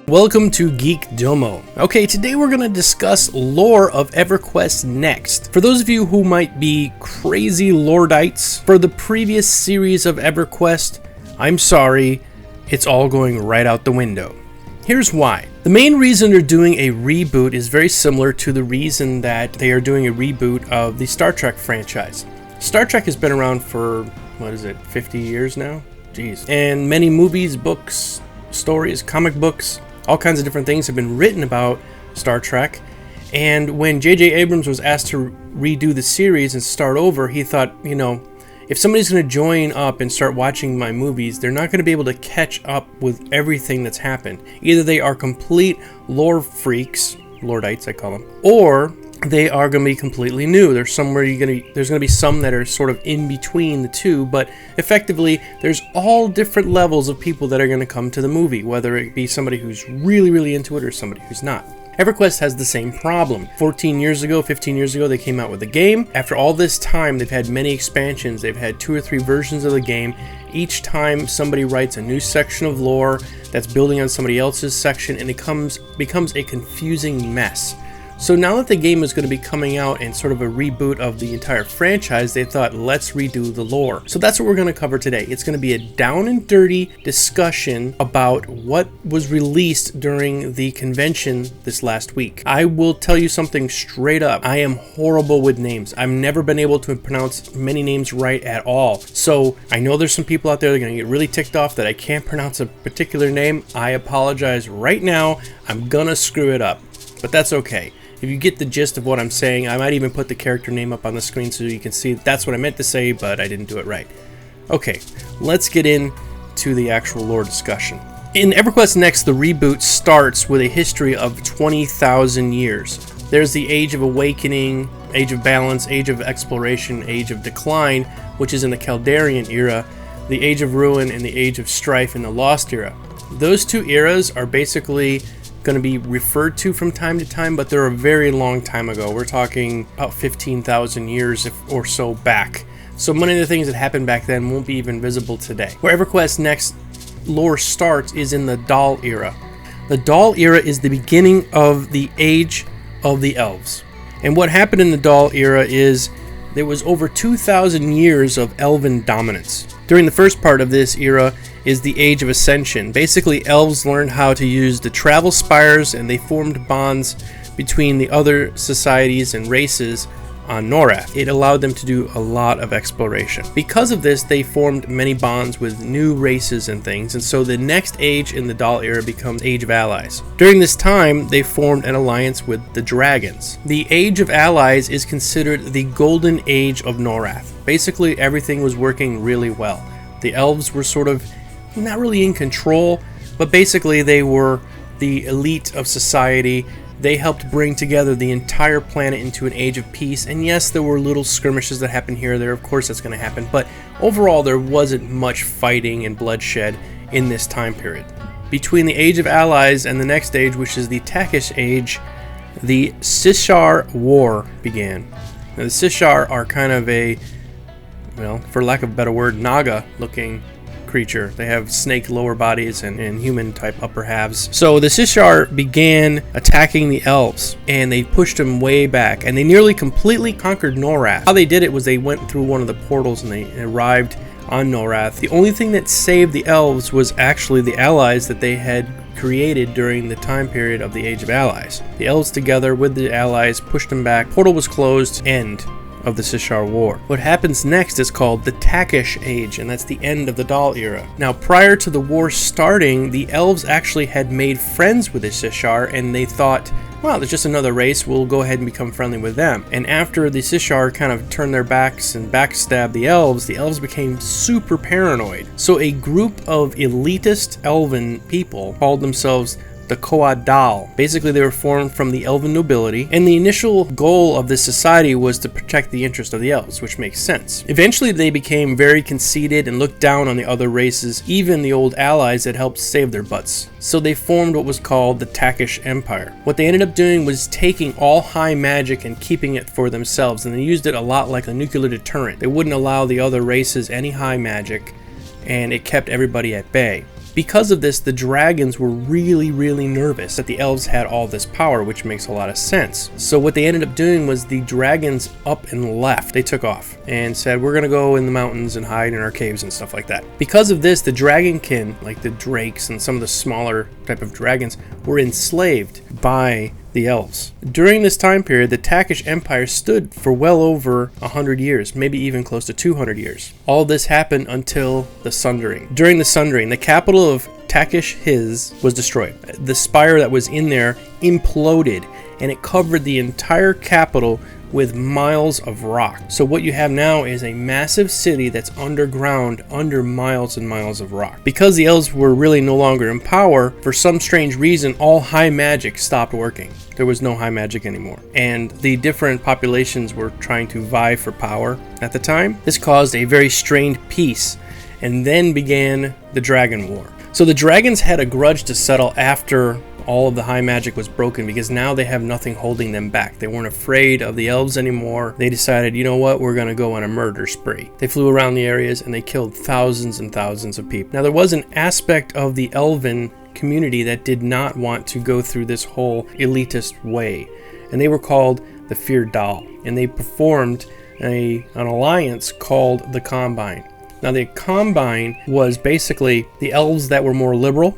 Welcome to Geekdomo. Okay, today we're going to discuss lore of EverQuest Next. For those of you who might be crazy Lordites, for the previous series of EverQuest, I'm sorry, it's all going right out the window. Here's why. The main reason they're doing a reboot is very similar to the reason that they are doing a reboot of the Star Trek franchise. Star Trek has been around for, 50 years now? Jeez. And many movies, books, stories, comic books, all kinds of different things have been written about Star Trek. And when J.J. Abrams was asked to redo the series and start over, he thought, if somebody's going to join up and start watching my movies, they're not going to be able to catch up with everything that's happened. Either they are complete lore freaks, Lordites I call them, or they are going to be completely new. There's going to be some that are sort of in between the two, but effectively there's all different levels of people that are going to come to the movie, whether it be somebody who's really, really into it or somebody who's not. EverQuest has the same problem. 15 years ago, they came out with the game. After all this time, they've had many expansions. They've had 2 or 3 versions of the game. Each time somebody writes a new section of lore that's building on somebody else's section, and it becomes a confusing mess. So now that the game is going to be coming out and sort of a reboot of the entire franchise, they thought, let's redo the lore. So that's what we're going to cover today. It's going to be a down and dirty discussion about what was released during the convention this last week. I will tell you something straight up. I am horrible with names. I've never been able to pronounce many names right at all. So I know there's some people out there that are going to get really ticked off that I can't pronounce a particular name. I apologize right now. I'm going to screw it up, but that's okay. If you get the gist of what I'm saying, I might even put the character name up on the screen so you can see that's what I meant to say, but I didn't do it right. Okay, let's get into the actual lore discussion. In EverQuest Next, the reboot starts with a history of 20,000 years. There's the Age of Awakening, Age of Balance, Age of Exploration, Age of Decline, which is in the Kaldarian era, the Age of Ruin, and the Age of Strife in the Lost era. Those 2 eras are basically going to be referred to from time to time, but they're a very long time ago. We're talking about 15,000 years or so back. So many of the things that happened back then won't be even visible today. Where EverQuest Next lore starts is in the Doll era. The Doll era is the beginning of the Age of the Elves. And what happened in the Doll era is there was over 2,000 years of elven dominance. During the first part of this era is the Age of Ascension. Basically, elves learned how to use the travel spires, and they formed bonds between the other societies and races on Norath. It allowed them to do a lot of exploration. Because of this, they formed many bonds with new races and things, and so the next age in the Doll era becomes Age of Allies. During this time, they formed an alliance with the Dragons. The Age of Allies is considered the golden age of Norath. Basically, everything was working really well. The elves were sort of not really in control, but basically they were the elite of society. They helped bring together the entire planet into an age of peace, and yes, there were little skirmishes that happened here or there. Of course that's going to happen, but overall there wasn't much fighting and bloodshed in this time period. Between the Age of Allies and the next age, which is the Takish Age, the Sishar War began. Now, the Sishar are kind of a, for lack of a better word, Naga-looking creature. They have snake lower bodies and human type upper halves. So the Sishar began attacking the elves, and they pushed them way back, and they nearly completely conquered Norath. How they did it was they went through one of the portals and they arrived on Norath. The only thing that saved the elves was actually the allies that they had created during the time period of the Age of Allies. The elves together with the allies pushed them back. Portal was closed. End of the Sishar War. What happens next is called the Takish Age, and that's the end of the Doll era. Now, prior to the war starting, the elves actually had made friends with the Sishar, and they thought, well, there's just another race, we'll go ahead and become friendly with them. And after the Sishar kind of turned their backs and backstabbed the elves became super paranoid. So a group of elitist elven people called themselves the Coadal. Basically, they were formed from the elven nobility, and the initial goal of this society was to protect the interest of the elves, which makes sense. Eventually, they became very conceited and looked down on the other races, even the old allies that helped save their butts. So they formed what was called the Takish Empire. What they ended up doing was taking all high magic and keeping it for themselves, and they used it a lot like a nuclear deterrent. They wouldn't allow the other races any high magic, and it kept everybody at bay. Because of this, the dragons were really nervous that the elves had all this power, which makes a lot of sense. So what they ended up doing was the dragons up and left. They took off and said, we're gonna go in the mountains and hide in our caves and stuff like that. Because of this, the dragonkin, like the drakes and some of the smaller type of dragons, were enslaved by the elves. During this time period, the Takish Empire stood for well over 100 years, maybe even close to 200 years. All this happened until the Sundering. During the Sundering, the capital of Takish Hiz was destroyed. The spire that was in there imploded, and it covered the entire capital with miles of rock. So what you have now is a massive city that's underground under miles and miles of rock. Because the elves were really no longer in power, for some strange reason, all high magic stopped working. There was no high magic anymore. And the different populations were trying to vie for power at the time. This caused a very strained peace, and then began the Dragon War. So the dragons had a grudge to settle after all of the high magic was broken, because now they have nothing holding them back. They weren't afraid of the elves anymore. They decided, you know what, we're going to go on a murder spree. They flew around the areas and they killed thousands and thousands of people. Now there was an aspect of the elven community that did not want to go through this whole elitist way, and they were called the Fear Dal, and they performed an alliance called the Combine. Now the Combine was basically the elves that were more liberal.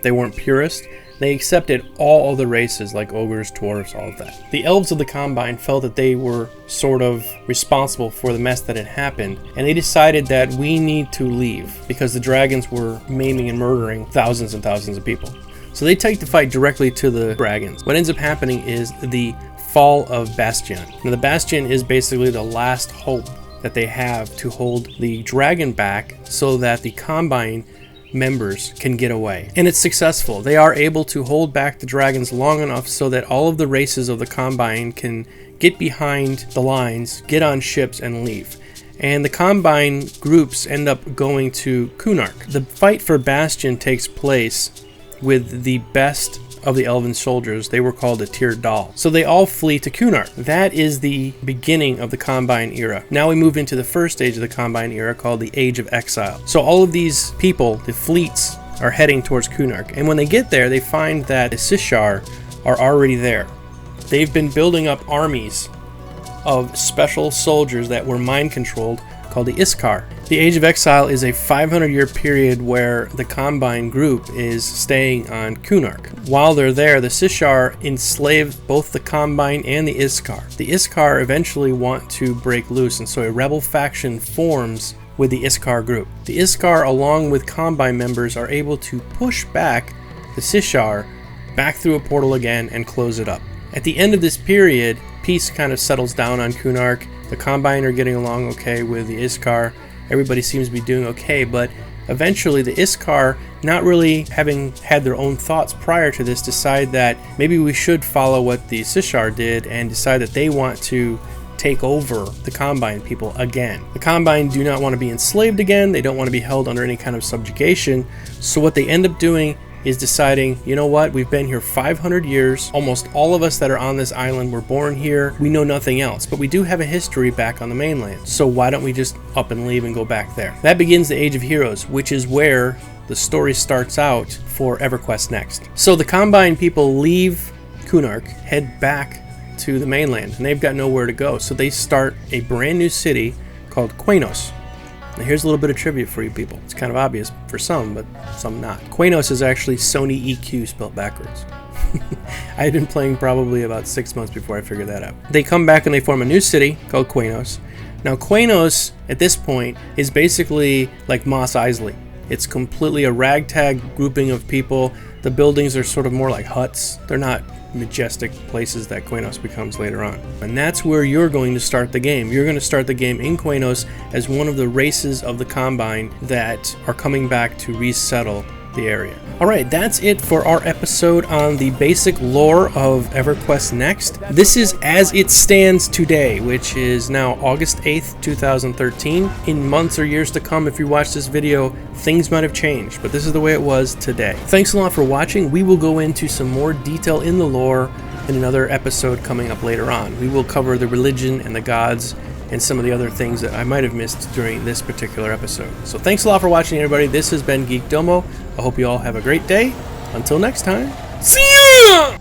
They weren't purist. They accepted all other races like ogres, dwarves, all of that. The elves of the Combine felt that they were sort of responsible for the mess that had happened, and they decided that we need to leave because the dragons were maiming and murdering thousands and thousands of people. So they take the fight directly to the dragons. What ends up happening is the fall of Bastion. Now the Bastion is basically the last hope that they have to hold the dragon back so that the Combine members can get away. And it's successful. They are able to hold back the dragons long enough so that all of the races of the Combine can get behind the lines, get on ships, and leave. And the Combine groups end up going to Kunark. The fight for Bastion takes place with the best of the elven soldiers. They were called the Tyr Dal. So they all flee to Kunark. That is the beginning of the Combine era. Now we move into the first stage of the Combine era called the Age of Exile. So all of these people, the fleets, are heading towards Kunark. And when they get there, they find that the Sishar are already there. They've been building up armies of special soldiers that were mind controlled called the Iskar. The Age of Exile is a 500-year period where the Combine group is staying on Kunark. While they're there, the Sishar enslave both the Combine and the Iskar. The Iskar eventually want to break loose, and so a rebel faction forms with the Iskar group. The Iskar, along with Combine members, are able to push back the Sishar back through a portal again and close it up. At the end of this period, peace kind of settles down on Kunark. The Combine are getting along okay with the Iskar. Everybody seems to be doing okay, but eventually the Iskar, not really having had their own thoughts prior to this, decide that maybe we should follow what the Sishar did and decide that they want to take over the Combine people again. The Combine do not want to be enslaved again. They don't want to be held under any kind of subjugation. So what they end up doing is deciding, you know what, we've been here 500 years. Almost all of us that are on this island were born here. We know nothing else, but we do have a history back on the mainland. So why don't we just up and leave and go back there? That begins the Age of Heroes, which is where the story starts out for EverQuest Next. So the Combine people leave Kunark, head back to the mainland, and they've got nowhere to go. So they start a brand new city called EQNext. Now here's a little bit of trivia for you people. It's kind of obvious for some, but some not. EQNext is actually Sony EQ spelled backwards. I had been playing probably about 6 months before I figured that out. They come back and they form a new city called EQNext. Now EQNext, at this point, is basically like Mos Eisley. It's completely a ragtag grouping of people. The buildings are sort of more like huts. They're not majestic places that EQNext becomes later on. And that's where you're going to start the game. You're going to start the game in EQNext as one of the races of the Combine that are coming back to resettle the area. Alright, that's it for our episode on the basic lore of EverQuest Next. This is as it stands today, which is now August 8th, 2013. In months or years to come, if you watch this video, things might have changed, but this is the way it was today. Thanks a lot for watching. We will go into some more detail in the lore in another episode coming up later on. We will cover the religion and the gods and some of the other things that I might have missed during this particular episode. So thanks a lot for watching, everybody. This has been Geekdomo. I hope you all have a great day. Until next time, see ya!